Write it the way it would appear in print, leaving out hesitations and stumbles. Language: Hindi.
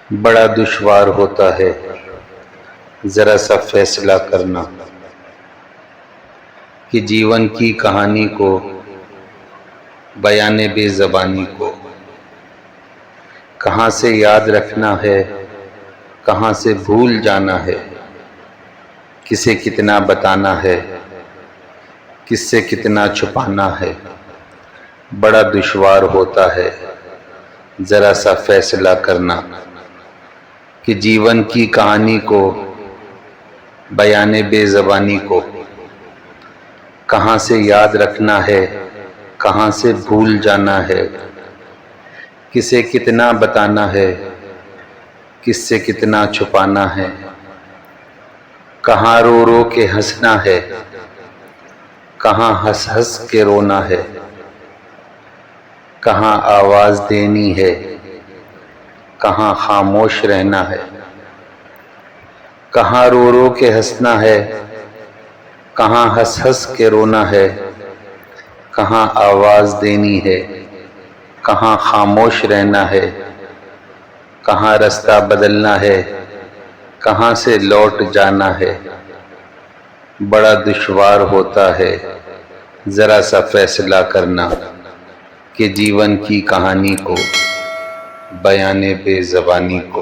बड़ा दुश्वार होता है ज़रा सा फैसला करना कि जीवन की कहानी को, बयाने बेज़बानी को कहाँ से याद रखना है, कहाँ से भूल जाना है, किसे कितना बताना है, किससे कितना छुपाना है। बड़ा दुश्वार होता है ज़रा सा फैसला करना कि जीवन की कहानी को, बयाने बेज़बानी को कहाँ से याद रखना है, कहाँ से भूल जाना है, किसे कितना बताना है, किससे कितना छुपाना है। कहाँ रो रो के हंसना है, कहाँ हंस हंस के रोना है, कहाँ आवाज़ देनी है, कहाँ खामोश रहना है। कहाँ रो रो के हंसना है, कहाँ हंस हंस के रोना है, कहाँ आवाज़ देनी है, कहाँ खामोश रहना है, कहाँ रास्ता बदलना है, कहाँ से लौट जाना है। बड़ा दुश्वार होता है ज़रा सा फैसला करना कि जीवन की कहानी को, बयाने बेज़बानी को